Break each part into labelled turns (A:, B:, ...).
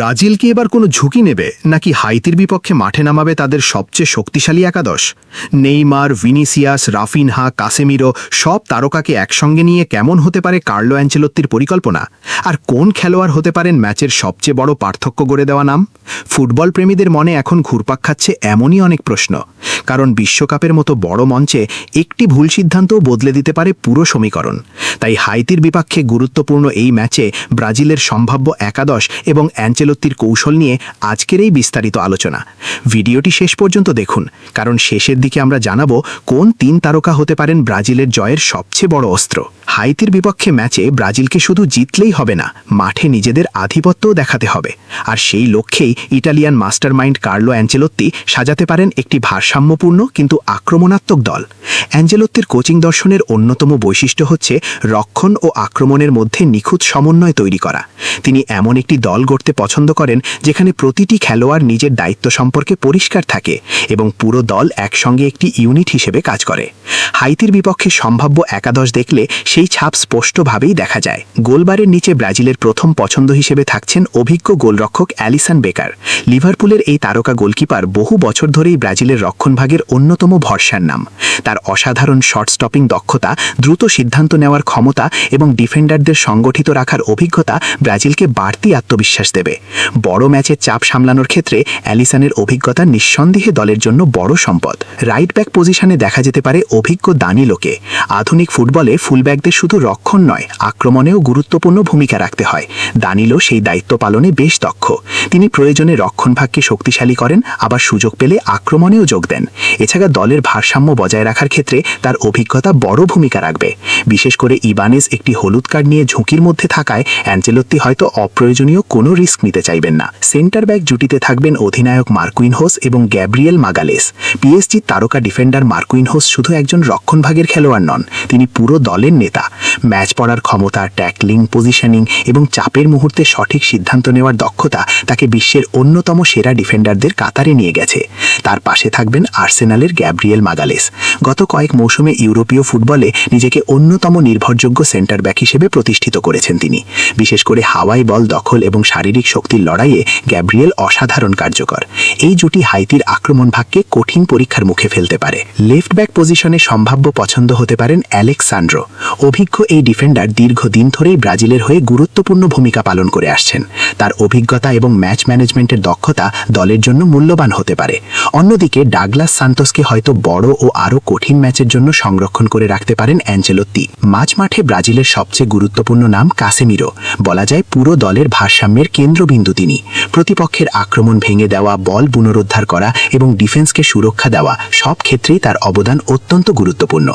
A: Brazil কি এবার কোনো ঝুঁকি নেবে নাকি হাইতির বিপক্ষে মাঠে নামাবে তাদের সবচেয়ে শক্তিশালী একাদশ? নেইমার, ভিনিসিয়াস, রাফিনহা, কাসেমিরো সব তারকাকে একসঙ্গে নিয়ে কেমন হতে পারে কার্লো অ্যাঞ্চেলোত্তির পরিকল্পনা? আর কোন খেলোয়াড় হতে পারেন ম্যাচের সবচেয়ে বড় পার্থক্য গড়ে দেওয়া নাম? ফুটবল প্রেমীদের মনে এখন ঘুরপাক খাচ্ছে এমনই অনেক প্রশ্ন, কারণ বিশ্বকাপের মতো বড় মঞ্চে একটি ভুল সিদ্ধান্তও বদলে দিতে পারে পুরো সমীকরণ। তাই হাইতির বিপক্ষে গুরুত্বপূর্ণ এই ম্যাচে ব্রাজিলের সম্ভাব্য একাদশ এবং অ্যাঞ্চেলোত্তির কৌশল নিয়ে আজকের এই বিস্তারিত আলোচনা। ভিডিওটি শেষ পর্যন্ত দেখুন, কারণ শেষের দিকে আমরা জানাবো কোন তিন তারকা হতে পারেন ব্রাজিলের জয়ের সবচেয়ে বড় অস্ত্র। হাইতির বিপক্ষে ম্যাচে ব্রাজিলকে শুধু জিতলেই হবে না, মাঠে নিজেদের আধিপত্যও দেখাতে হবে। আর সেই লক্ষ্যেই ইটালিয়ান মাস্টারমাইন্ড কার্লো অ্যাঞ্চেলোত্তি সাজাতে পারেন একটি ভারসাম্যপূর্ণ কিন্তু আক্রমণাত্মক দল। অ্যাঞ্চেলোত্তির কোচিং দর্শনের অন্যতম বৈশিষ্ট্য হচ্ছে রক্ষণ ও আক্রমণের মধ্যে নিখুঁত সমন্বয় তৈরি করা। তিনি এমন একটি দল গড়তে পছন্দ করেন যেখানে প্রতিটি খেলোয়াড় নিজের দায়িত্ব সম্পর্কে পরিষ্কার থাকে এবং পুরো দল একসঙ্গে একটি ইউনিট হিসেবে কাজ করে। হাইতির বিপক্ষে সম্ভাব্য একাদশ দেখলে সেই ছাপ স্পষ্টভাবেই দেখা যায়। গোলবারের নিচে ব্রাজিলের প্রথম পছন্দ হিসেবে থাকছেন অভিজ্ঞ গোলরক্ষক অ্যালিসন বেকার। লিভারপুলের এই তারকা গোলকিপার বহু বছর ধরেই ব্রাজিলের রক্ষণভাগের অন্যতম ভরসার নাম। তার অসাধারণ শট স্টপিং দক্ষতা, দ্রুত সিদ্ধান্ত নেওয়ার ক্ষমতা এবং ডিফেন্ডারদের সংগঠিত রাখার অভিজ্ঞতা ব্রাজিলকে বাড়তি আত্মবিশ্বাস দেবে। বড় ম্যাচের চাপ সামলানোর ক্ষেত্রে অ্যালিসনের অভিজ্ঞতা নিঃসন্দেহে দলের জন্য বড় সম্পদ। রাইট ব্যাক পজিশনে দেখা যেতে পারে অভিজ্ঞ দানিলোকে। আধুনিক ফুটবলে ফুলব্যাকদের শুধু রক্ষণ নয়, আক্রমণেও গুরুত্বপূর্ণ ভূমিকা রাখতে হয়। দানিলো সেই দায়িত্ব পালনে বেশ দক্ষ। তিনি প্রয়োজনে রক্ষণভাগকে শক্তিশালী করেন, আবার সুযোগ পেলে আক্রমণেও যোগ দেন। এছাড়া দলের ভারসাম্য বজায় রাখার ক্ষেত্রে তার অভিজ্ঞতা বড় ভূমিকা রাখবে। বিশেষ করে ইবানেজ একটি হলুদ কার্ড নিয়ে ঝুঁকির মধ্যে থাকায় অ্যাঞ্চেলোত্তি হয়তো অপ্রয়োজনীয় কোনো রিস্ক নিতে চাইবেন না। সেন্টার ব্যাক জুটিতে থাকবেন অধিনায়ক মার্কুইনহোস এবং গ্যাব্রিয়েল মাগালেস। পিএসজির তারকা ডিফেন্ডার মার্কুইনহোস শুধু একজন রক্ষণভাগের খেলোয়াড় নন, তিনি পুরো দলের নেতা। ম্যাচ পড়ার ক্ষমতা, ট্যাকলিং, পজিশনিং এবং চাপের মুহূর্তে সঠিক সিদ্ধান্ত নেওয়ার দক্ষতা তাকে বিশ্বের অন্যতম সেরা ডিফেন্ডারদের কাতারে নিয়ে গেছে। তার পাশে থাকবেন আর্সেনালের গ্যাব্রিয়েল মাগালেস। গত কয়েক মৌসুমে ইউরোপীয় ফুটবলে নিজেকে অন্যতম নির্ভরযোগ্য সেন্টার ব্যাক হিসেবে প্রতিষ্ঠিত করেছেন তিনি। বিশেষ করে হাওয়াই বল দখল এবং শারীরিক শক্তির লড়াইয়ে গ্যাব্রিয়েল অসাধারণ কার্যকর। এই জুটি হাইতির আক্রমণ ভাগকে কঠিন পরীক্ষার মুখে ফেলতে পারে। লেফট ব্যাক পজিশনে সম্ভাব্য পছন্দ হতে পারেন অ্যালেক্স সান্ড্রো। অভিজ্ঞ এই ডিফেন্ডার দীর্ঘদিন ধরেই ব্রাজিলের হয়ে গুরুত্বপূর্ণ ভূমিকা পালন করে আসছেন। তার অভিজ্ঞতা এবং ম্যাচ ম্যানেজমেন্টের দক্ষতা দলের জন্য মূল্যবান হতে পারে। অন্যদিকে ডাগলাস সান্তোসকে হয়তো বড় ও আরও কঠিন ম্যাচের জন্য সংরক্ষণ করে রাখতে পারেন অ্যাঞ্চেলোত্তি। মাঝমাঠে ব্রাজিলের সবচেয়ে গুরুত্বপূর্ণ নাম কাসেমিরো। বলা যায় পুরো দলের ভারসাম্যের কেন্দ্রবিন্দু তিনি। প্রতিপক্ষের আক্রমণ ভেঙে দেওয়া, বল পুনরুদ্ধার করা এবং ডিফেন্সকে সুরক্ষা দেওয়া সব ক্ষেত্রেই তার অবদান অত্যন্ত গুরুত্বপূর্ণ।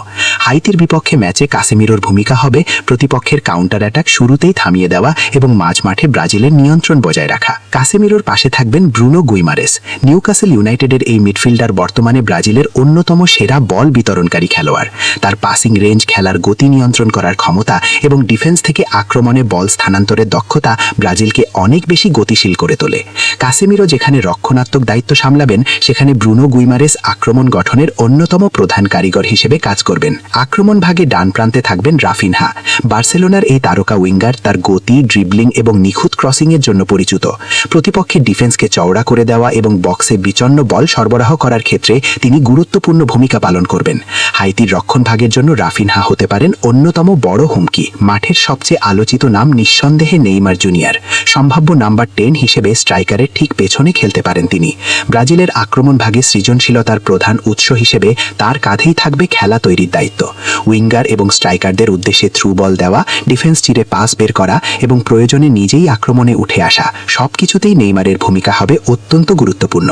A: হাইতির বিপক্ষে ম্যাচে কাসেমিরোর ভূমিকা হবে প্রতিপক্ষের কাউন্টার অ্যাটাক শুরুতেই থামিয়ে দেওয়া এবং মাঝমাঠে ব্রাজিলের নিয়ন্ত্রণ বজায় রাখা। কাসেমিরোর পাশে থাকবেন ব্রুনো গুইমারেস। নিউক্যাসল ইউনাইটেডের এই মিডফিল্ডার বর্তমানে ব্রাজিলের অন্যতম সেরা বল বিতরণকারী খেলোয়াড়। তার পাসিং রেঞ্জ, খেলার গতি নিয়ন্ত্রণ করার ক্ষমতা এবং ডিফেন্স থেকে আক্রমণে বল স্থানান্তরের দক্ষতা ব্রাজিলকে অনেক বেশি গতিশীল করে তোলে। কাসেমিরো যেখানে রক্ষণাত্মক দায়িত্ব সামলাবেন, সেখানে ব্রুনো গুইমারেস আক্রমণ গঠনের অন্যতম প্রধান কারিগর হিসেবে কাজ করবেন। আক্রমণ ভাগে ডান প্রান্তে থাকবেন রাফিনহা। বার্সেলোনার এই তারকা উইঙ্গার তার গতি, ড্রিবলিং এবং নিখুঁত ক্রসিংয়ের জন্য পরিচিত। প্রতিপক্ষের ডিফেন্সকে চওড়া করে দেওয়া এবং বক্সে বিচন্ন বল সরবরাহ করার ক্ষেত্রে তিনি গুরুত্বপূর্ণ ভূমিকা পালন করবেন। হাইতির রক্ষণ ভাগের জন্য রাফিনহা হতে পারেন অন্যতম বড় হুমকি। মাঠের সবচেয়ে আলোচিত নাম নিঃসন্দেহে নেইমার জুনিয়র। সম্ভাব্য নাম্বার 10 হিসেবে স্ট্রাইকারের ঠিক পেছনে খেলতে পারেন তিনি। ব্রাজিলের আক্রমণ ভাগে সৃজনশীলতার প্রধান উৎস হিসেবে তার কাঁধেই থাকবে খেলা তৈরির দায়িত্ব। উইঙ্গার এবং স্ট্রাইকারদের উদ্দেশ্যে থ্রু বল দেওয়া, ডিফেন্স চিরে পাস বের করা এবং প্রয়োজনে নিজেই আক্রমণে উঠে আসা সবকিছুতেই নেইমারের ভূমিকা হবে অত্যন্ত গুরুত্বপূর্ণ।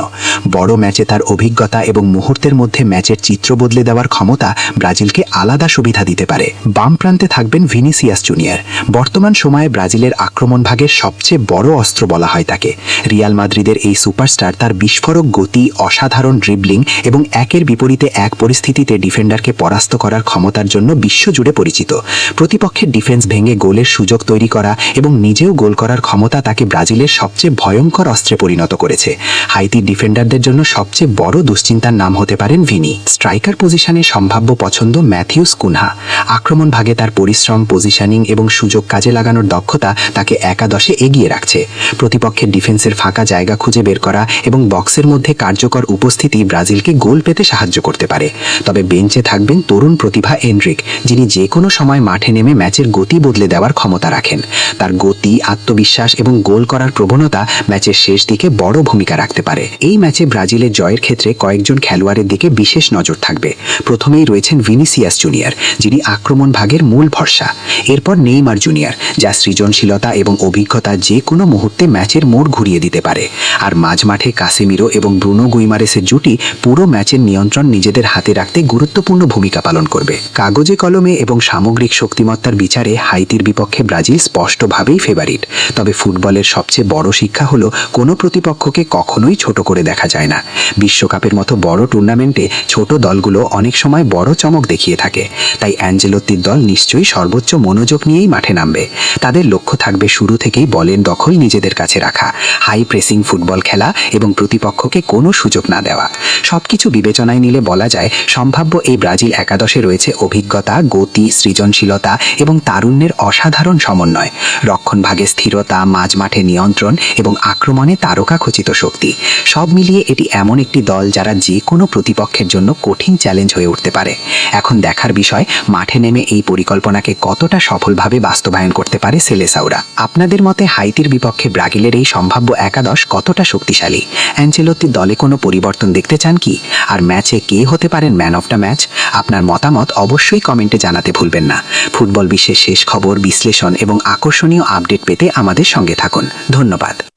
A: বড় ম্যাচে তার অভিজ্ঞতা এবং মুহূর্তের মধ্যে ম্যাচের চিত্র বদলে দেওয়ার ক্ষমতা ব্রাজিলকে আলাদা সুবিধা দিতে পারে। বাম প্রান্তে থাকবেন ভিনিসিয়াস জুনিয়র। বর্তমান সময়ে ব্রাজিলের আক্রমণ ভাগের সবচেয়ে বড় অস্ত্র বলা হয় তাকে। রিয়াল মাদ্রিদের এই সুপারস্টার তার বিস্ফোরক গতি, অসাধারণ ড্রিবলিং এবং একের বিপরীতে এক পরিস্থিতিতে ডিফেন্ডারকে পরাস্ত করার ক্ষমতার জন্য বিশ্বজুড়ে পরিচিত। প্রতিপক্ষের ডিফেন্স ভেঙে গোলের সুযোগ তৈরি করা এবং নিজেও গোল করার ক্ষমতা তাকে ব্রাজিলের সবচেয়ে
B: সবচেয়ে ভয়ঙ্কর অস্ত্রে পরিণত করেছে। হাইতির ডিফেন্ডারদের জন্য সবচেয়ে বড় দুশ্চিন্তার নাম হতে পারেন ভিনি। স্ট্রাইকার পজিশনে সম্ভাব্য পছন্দ ম্যাথিউস কুনহা। আক্রমণ ভাগে তার পরিশ্রম, পজিশনিং এবং সুযোগ কাজে লাগানোর দক্ষতা তাকে একাদশে এগিয়ে রাখছে। প্রতিপক্ষের ডিফেন্সের ফাঁকা জায়গা খুঁজে বের করা এবং বক্সের মধ্যে কার্যকর উপস্থিতি ব্রাজিলকে গোল পেতে সাহায্য করতে পারে। তবে বেঞ্চে থাকবেন তরুণ প্রতিভা এনরিক, যিনি যে কোনো সময় মাঠে নেমে ম্যাচের গতি বদলে দেওয়ার ক্ষমতা রাখেন। তার গতি, আত্মবিশ্বাস এবং গোল করার প্রবণতা ম্যাচের শেষ দিকে বড় ভূমিকা রাখতে পারে। এই ম্যাচে ব্রাজিলের জয়ের ক্ষেত্রে কয়েকজন খেলোয়াড়ের দিকে বিশেষ নজর থাকবে। প্রথমেই রয়েছেন ভিনিসিয়াস জুনিয়র, যিনি আক্রমণ ভাগের মূল ভরসা। এরপর নেইমার জুনিয়র, যা সৃজনশীলতা এবং অভিজ্ঞতা যে কোনো মুহূর্তে ম্যাচের মোড় ঘুরিয়ে দিতে পারে। আর মাঝমাঠে কাসেমিরো এবং ব্রুনো গুইমারেসের জুটি পুরো ম্যাচের নিয়ন্ত্রণ নিজেদের হাতে রাখতে গুরুত্বপূর্ণ ভূমিকা পালন করবে। কাগজে কলমে এবং সামগ্রিক শক্তিমত্তার বিচারে হাইতির বিপক্ষে ব্রাজিল স্পষ্টভাবেই ফেভারিট। তবে ফুটবলের সবচেয়ে বড় শিক্ষা হলো কোনো প্রতিপক্ষকে কখনোই ছোট করে দেখা যায় না। বিশ্বকাপের মতো বড় টুর্নামেন্টে ছোট দলগুলো অনেক সময় বড় চমক দেখিয়ে থাকে। তাই অ্যাঞ্জেলোত্তির দল নিশ্চয়ই সর্বোচ্চ মনোযোগ নিয়েই মাঠে নামবে। তাদের লক্ষ্য থাকবে শুরু থেকেই বলের দখল নিজেদের কাছে রাখা, হাই প্রেসিং ফুটবল খেলা এবং প্রতিপক্ষকে কোনো সুযোগ না দেওয়া। সবকিছু বিবেচনায় নিলে বলা যায় সম্ভাব্য এই ব্রাজিল একাদশে রয়েছে অভিজ্ঞতা, গতি, সৃজনশীলতা এবং তারুণ্যের অসাধারণ সমন্বয়। রক্ষণভাগে স্থিরতা, মাঝমাঠে নিয়ন্ত্রণ এবং আক্রমণে তারকাখচিত শক্তি। সব মিলিয়ে এটি এমন একটি দল যারা যে কোনো প্রতিপক্ষের জন্য কঠিন চ্যালেঞ্জ হয়ে উঠতে পারে। এখন দেখার বিষয় মাঠে নেমে এই পরিকল্পনাকে কতটা সফলভাবে বাস্তবায়ন করতে পারে সেলেসাওরা। আপনাদের মতে হাইতির বিপক্ষে ব্রাজিলের এই সম্ভাব্য একাদশ কতটা শক্তিশালী? অ্যাঞ্চেলোত্তির দলে কোনো পরিবর্তন দেখতে চান কি? আর ম্যাচে কে হতে পারেন ম্যান অফ দ্য ম্যাচ? আপনার মতামত অবশ্যই কমেন্টে জানাতে ভুলবেন না। ফুটবল বিশ্বের শেষ খবর, বিশ্লেষণ এবং আকর্ষণীয় আপডেট পেতে আমাদের সঙ্গে থাকুন। ধন্যবাদ।